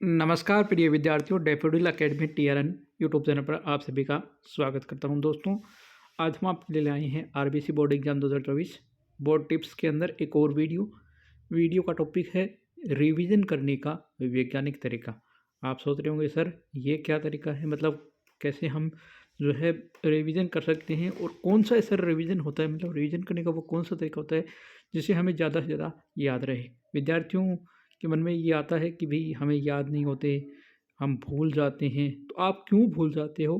नमस्कार प्रिय विद्यार्थियों, daffodil academy TRN YouTube channel पर आप सभी का स्वागत करता हूं। दोस्तों, आज हम आपके लिए लाए हैं RBC board exam 2024 board tips के अंदर एक और वीडियो का टॉपिक है रिवीजन करने का वैज्ञानिक तरीका। आप सोच रहे होंगे सर ये क्या तरीका है, मतलब कैसे हम जो है रिवीजन कर सकते हैं और कौन सा सर रिवीजन होता है, मतलब रिवीजन करने का वो कौन सा तरीका होता है जिससे हमें ज़्यादा से ज़्यादा याद रहे। विद्यार्थियों के मन में ये आता है कि भाई हमें याद नहीं होते, हम भूल जाते हैं। तो आप क्यों भूल जाते हो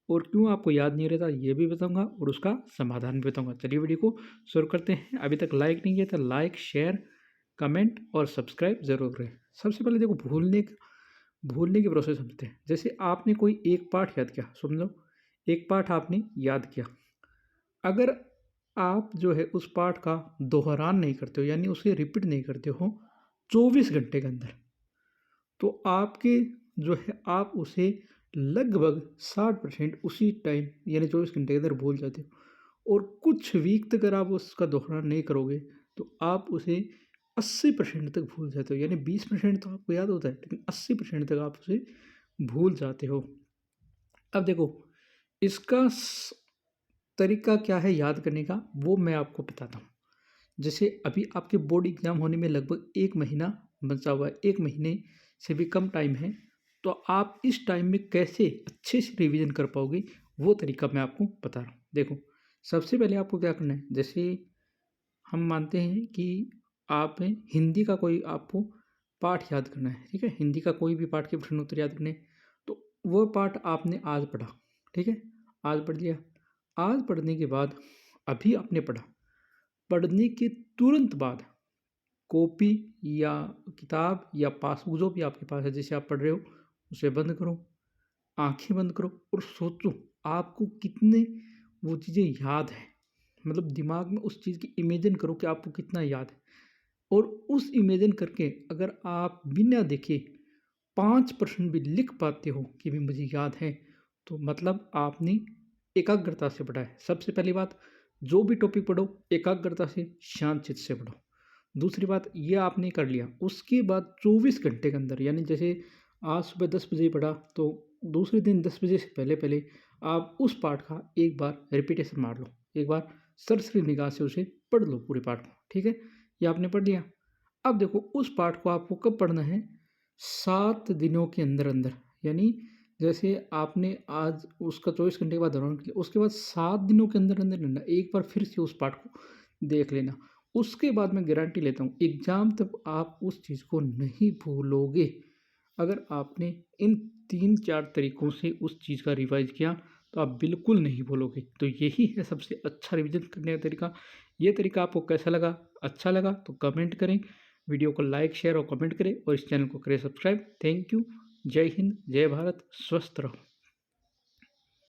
और क्यों आपको याद नहीं रहता, ये भी बताऊंगा और उसका समाधान भी बताऊंगा। चलिए वीडियो को शुरू करते हैं। अभी तक लाइक नहीं किया तो लाइक, शेयर, कमेंट और सब्सक्राइब ज़रूर करें। सबसे पहले देखो, भूलने की प्रोसेस समझते हैं। जैसे आपने कोई एक पाठ याद किया, समझो एक पाठ आपने याद किया, अगर आप जो है उस पाठ का दोहरान नहीं करते हो, यानी उसे रिपीट नहीं करते हो 24 घंटे के अंदर, तो आपके जो है आप उसे लगभग 60% उसी टाइम यानी 24 घंटे के अंदर भूल जाते हो। और कुछ वीक तक अगर आप उसका दोहरान नहीं करोगे तो आप उसे 80% तक भूल जाते हो। यानी 20% तो आपको याद होता है, लेकिन 80% तक आप उसे भूल जाते हो। अब देखो, इसका तरीका क्या है याद करने का, वो मैं आपको बताता हूँ। जैसे अभी आपके बोर्ड एग्ज़ाम होने में लगभग 1 महीना बचा हुआ है, 1 महीने से भी कम टाइम है। तो आप इस टाइम में कैसे अच्छे से रिवीजन कर पाओगे, वो तरीका मैं आपको बता रहा हूँ। देखो, सबसे पहले आपको क्या करना है, जैसे हम मानते हैं कि आप हिंदी का कोई आपको पाठ याद करना है, ठीक है? हिंदी का कोई भी पाठ के प्रश्न उत्तर याद करने हैं, तो वो पाठ आपने आज पढ़ा, ठीक है? आज पढ़ लिया। आज पढ़ने के बाद अभी आपने पढ़ा, पढ़ने के तुरंत बाद कॉपी या किताब या पासबुक जो भी आपके पास है जिसे आप पढ़ रहे हो, उसे बंद करो, आँखें बंद करो और सोचो आपको कितने वो चीज़ें याद हैं। मतलब दिमाग में उस चीज़ की इमेजिन करो कि आपको कितना याद है। और उस इमेजिन करके अगर आप बिना देखे 5% भी लिख पाते हो कि भी मुझे याद है, तो मतलब आपने एकाग्रता से पढ़ा है। सबसे पहली बात, जो भी टॉपिक पढ़ो एकाग्रता से, शांत चित्त से पढ़ो। दूसरी बात, ये आपने कर लिया, उसके बाद 24 घंटे के अंदर, यानी जैसे आज सुबह 10 बजे पढ़ा तो दूसरे दिन 10 बजे से पहले पहले आप उस पाठ का एक बार रिपीटेशन मार लो, एक बार सरसरी निगाह से उसे पढ़ लो पूरे पाठ को, ठीक है? ये आपने पढ़ लिया। अब देखो, उस पाठ को आपको कब पढ़ना है? 7 दिनों के अंदर अंदर। यानी जैसे आपने आज उसका 24 घंटे के बाद दोहरान किया, उसके बाद 7 दिनों के अंदर अंदर लेना, एक बार फिर से उस पाठ को देख लेना। उसके बाद मैं गारंटी लेता हूँ एग्ज़ाम तक आप उस चीज़ को नहीं भूलोगे। अगर आपने इन 3-4 तरीकों से उस चीज़ का रिवाइज़ किया तो आप बिल्कुल नहीं भूलोगे। तो यही है सबसे अच्छा रिवीजन करने का तरीका। ये तरीका आपको कैसा लगा? अच्छा लगा तो कमेंट करें, वीडियो को लाइक, शेयर और कमेंट करें और इस चैनल को करें सब्सक्राइब। Thank you. जय हिंद, जय भारत, स्वस्थ रहो।